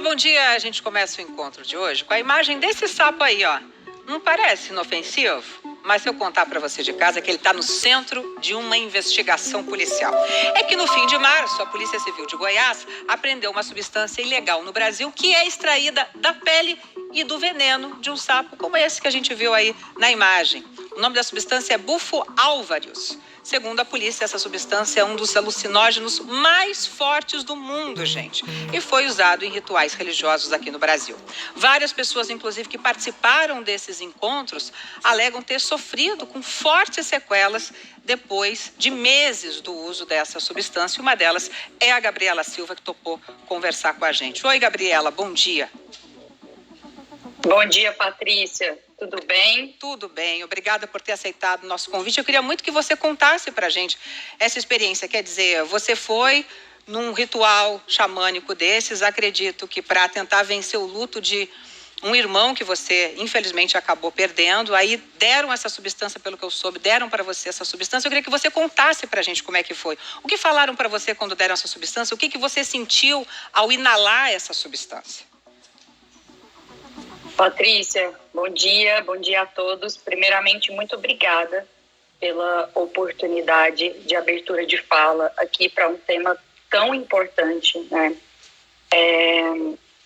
bom dia. A gente começa o encontro de hoje com a imagem desse sapo aí, ó. Não parece inofensivo? Mas se eu contar para você de casa que ele está no centro de uma investigação policial. É que no fim de março, a Polícia Civil de Goiás apreendeu uma substância ilegal no Brasil que é extraída da pele e do veneno de um sapo, como esse que a gente viu aí na imagem. O nome da substância é Bufo alvarius. Segundo a polícia, essa substância é um dos alucinógenos mais fortes do mundo, gente. E foi usado em rituais religiosos aqui no Brasil. Várias pessoas, inclusive, que participaram desses encontros, alegam ter sofrido com fortes sequelas depois de meses do uso dessa substância. Uma delas é a Gabriela Silva, que topou conversar com a gente. Oi, Gabriela, bom dia. Bom dia, Patrícia. Tudo bem? Tudo bem. Obrigada por ter aceitado o nosso convite. Eu queria muito que você contasse para a gente essa experiência. Quer dizer, você foi num ritual xamânico desses, acredito que para tentar vencer o luto de um irmão que você, infelizmente, acabou perdendo. Aí deram essa substância, pelo que eu soube, deram para você essa substância. Eu queria que você contasse para a gente como é que foi. O que falaram para você quando deram essa substância? O que você sentiu ao inalar essa substância? Patrícia, bom dia a todos. Primeiramente, muito obrigada pela oportunidade de abertura de fala aqui para um tema tão importante, né?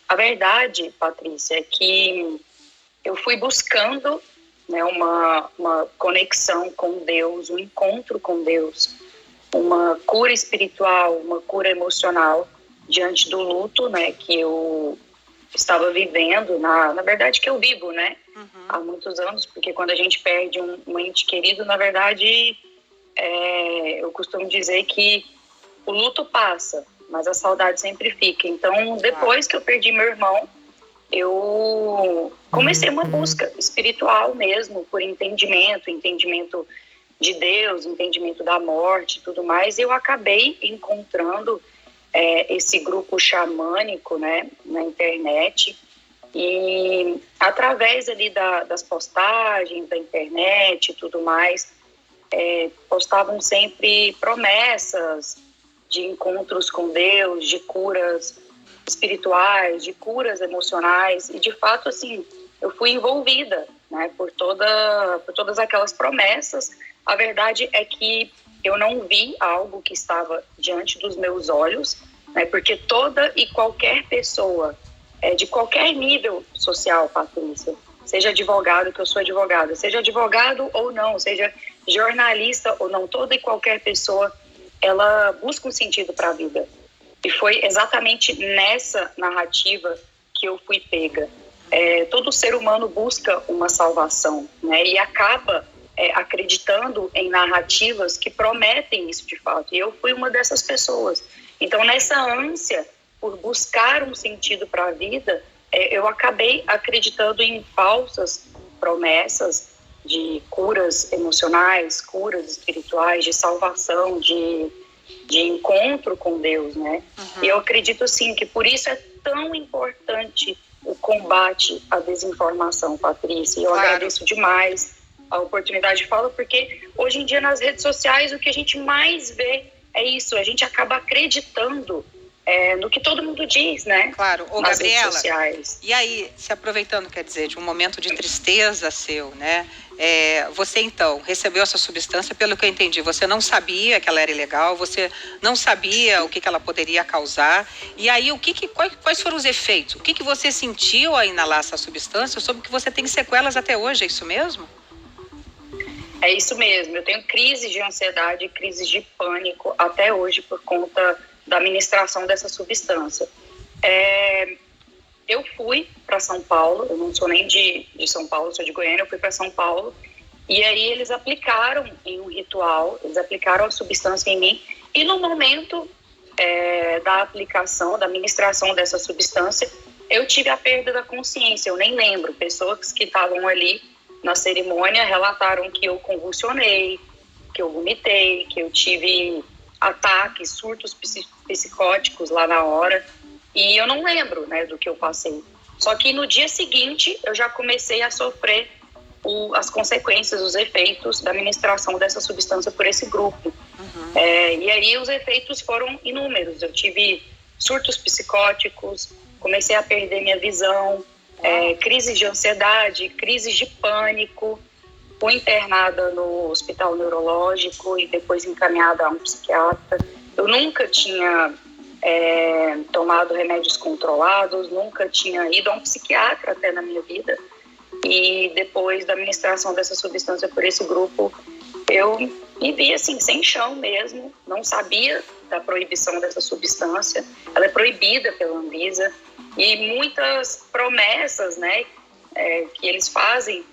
A verdade, Patrícia, é que eu fui buscando, né, uma conexão com Deus, um encontro com Deus, uma cura espiritual, uma cura emocional diante do luto, né, que eu estava vivendo, na verdade que eu vivo, né, há muitos anos, porque quando a gente perde um ente querido, na verdade, eu costumo dizer que o luto passa, mas a saudade sempre fica. Então, depois que eu perdi meu irmão, eu comecei uma busca espiritual mesmo, por entendimento de Deus, entendimento da morte e tudo mais, e eu acabei encontrando esse grupo xamânico, né, na internet, e através ali das postagens da internet e tudo mais, postavam sempre promessas de encontros com Deus, de curas espirituais, de curas emocionais, e de fato, assim, eu fui envolvida, né, por todas aquelas promessas. A verdade é que eu não vi algo que estava diante dos meus olhos, né, porque toda e qualquer pessoa, de qualquer nível social, Patrícia, seja advogado, que eu sou advogada, seja advogado ou não, seja jornalista ou não, toda e qualquer pessoa, ela busca um sentido para a vida. E foi exatamente nessa narrativa que eu fui pega. Todo ser humano busca uma salvação, né, e acaba acreditando em narrativas que prometem isso de fato. E eu fui uma dessas pessoas. Então, nessa ânsia por buscar um sentido para a vida, eu acabei acreditando em falsas promessas de curas emocionais, curas espirituais, de salvação, de encontro com Deus, né? E eu acredito, sim, que por isso é tão importante o combate à desinformação, Patrícia. E eu agradeço demais a oportunidade de fala, porque hoje em dia nas redes sociais o que a gente mais vê é isso, a gente acaba acreditando no que todo mundo diz, né? Claro. Ô, nas Gabriela, redes sociais. E aí, se aproveitando, quer dizer, de um momento de tristeza seu, né? Você, então, recebeu essa substância, pelo que eu entendi, você não sabia que ela era ilegal, você não sabia o que ela poderia causar. E aí, quais foram os efeitos? O que você sentiu ao inalar essa substância? Eu soube que você tem sequelas até hoje, é isso mesmo? É isso mesmo, eu tenho crises de ansiedade, crises de pânico até hoje por conta da administração dessa substância. Eu fui para São Paulo, eu não sou nem de São Paulo, sou de Goiânia, eu fui para São Paulo, e aí eles aplicaram em um ritual, eles aplicaram a substância em mim, e no momento da aplicação, da administração dessa substância, eu tive a perda da consciência, eu nem lembro, pessoas que estavam ali na cerimônia relataram que eu convulsionei, que eu vomitei, que eu tive ataques, surtos psicóticos lá na hora, e eu não lembro, né, do que eu passei. Só que no dia seguinte eu já comecei a sofrer as consequências, os efeitos da administração dessa substância por esse grupo. E aí os efeitos foram inúmeros. Eu tive surtos psicóticos, comecei a perder minha visão, crises de ansiedade, crises de pânico. Fui internada no hospital neurológico e depois encaminhada a um psiquiatra. Eu nunca tinha tomado remédios controlados, nunca tinha ido a um psiquiatra até na minha vida. E depois da administração dessa substância por esse grupo, eu me vi assim, sem chão mesmo, não sabia da proibição dessa substância. Ela é proibida pela Anvisa e muitas promessas, né, que eles fazem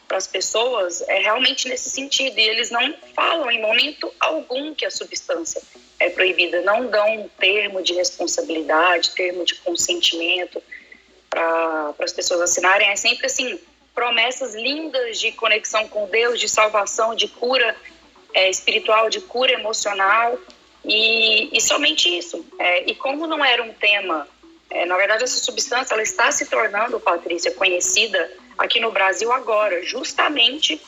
para as pessoas é realmente nesse sentido, e eles não falam em momento algum que a substância é proibida, não dão um termo de responsabilidade, termo de consentimento para as pessoas assinarem. É sempre assim, promessas lindas de conexão com Deus, de salvação, de cura espiritual, de cura emocional, e somente isso. E como não era um tema, na verdade essa substância ela está se tornando, Patrícia, conhecida aqui no Brasil agora, justamente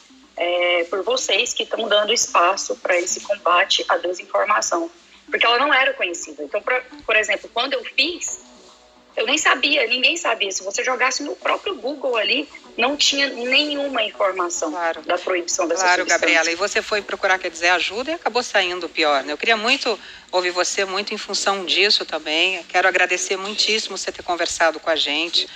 por vocês que estão dando espaço para esse combate à desinformação, porque ela não era conhecida. Então, por exemplo, quando eu fiz, eu nem sabia, ninguém sabia. Se você jogasse no próprio Google ali, não tinha nenhuma informação da proibição dessa substância. Claro, Gabriela, e você foi procurar, quer dizer, ajuda e acabou saindo pior, né? Eu queria muito ouvir você, muito em função disso também. Quero agradecer muitíssimo você ter conversado com a gente,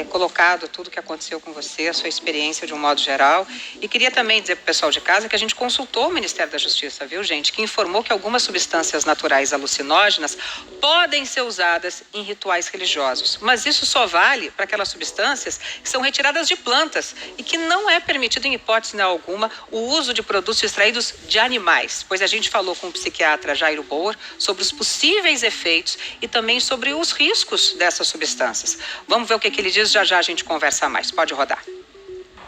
colocado tudo o que aconteceu com você, a sua experiência de um modo geral. E queria também dizer para o pessoal de casa que a gente consultou o Ministério da Justiça, viu, gente? Que informou que algumas substâncias naturais alucinógenas podem ser usadas em rituais religiosos. Mas isso só vale para aquelas substâncias que são retiradas de plantas e que não é permitido em hipótese alguma o uso de produtos extraídos de animais, pois a gente falou com o psiquiatra Jairo Boer sobre os possíveis efeitos e também sobre os riscos dessas substâncias. Vamos ver o que ele diz, já já a gente conversa mais. Pode rodar.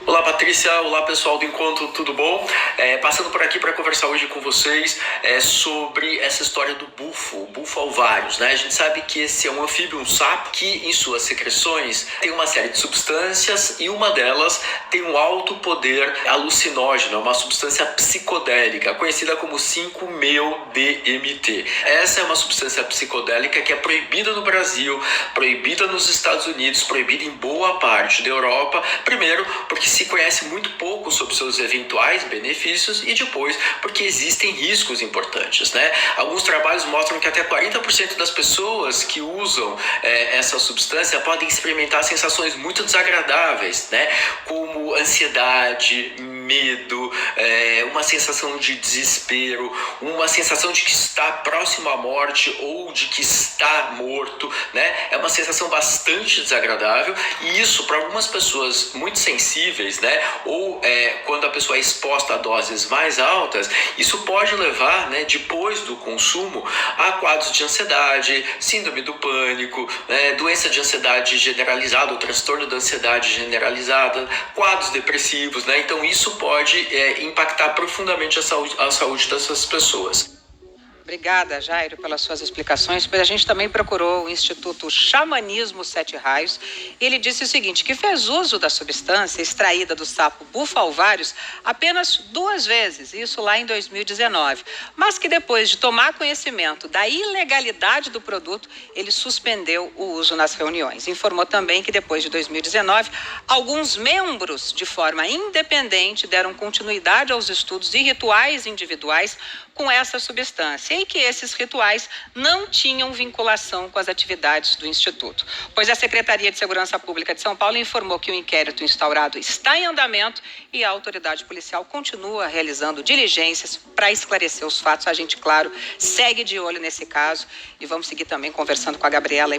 Olá, Patrícia. Olá, pessoal do Encontro, tudo bom? Passando por aqui para conversar hoje com vocês sobre essa história do bufo, o bufo alvários, né? A gente sabe que esse é um anfíbio, um sapo, que em suas secreções tem uma série de substâncias e uma delas tem um alto poder alucinógeno, uma substância psicodélica, conhecida como 5-MeO-DMT. Essa é uma substância psicodélica que é proibida no Brasil, proibida nos Estados Unidos, proibida em boa parte da Europa, primeiro porque se conhece muito pouco sobre seus eventuais benefícios e depois porque existem riscos importantes, né? Alguns trabalhos mostram que até 40% das pessoas que usam essa substância podem experimentar sensações muito desagradáveis, né? Como ansiedade, medo, uma sensação de desespero, uma sensação de que está próximo à morte ou de que está morto, né? É uma sensação bastante desagradável e isso para algumas pessoas muito sensíveis, né? Ou quando a pessoa é exposta a doses mais altas, isso pode levar, né, depois do consumo, a quadros de ansiedade, síndrome do pânico, né, doença de ansiedade generalizada, ou transtorno da ansiedade generalizada, quadros depressivos, né? Então isso pode impactar profundamente a saúde dessas pessoas. Obrigada, Jairo, pelas suas explicações, pois a gente também procurou o Instituto Xamanismo Sete Raios e ele disse o seguinte, que fez uso da substância extraída do sapo bufo alvários apenas 2 vezes, isso lá em 2019, mas que depois de tomar conhecimento da ilegalidade do produto, ele suspendeu o uso nas reuniões. Informou também que depois de 2019, alguns membros, de forma independente, deram continuidade aos estudos e rituais individuais com essa substância e que esses rituais não tinham vinculação com as atividades do Instituto. Pois a Secretaria de Segurança Pública de São Paulo informou que o inquérito instaurado está em andamento e a autoridade policial continua realizando diligências para esclarecer os fatos. A gente, claro, segue de olho nesse caso e vamos seguir também conversando com a Gabriela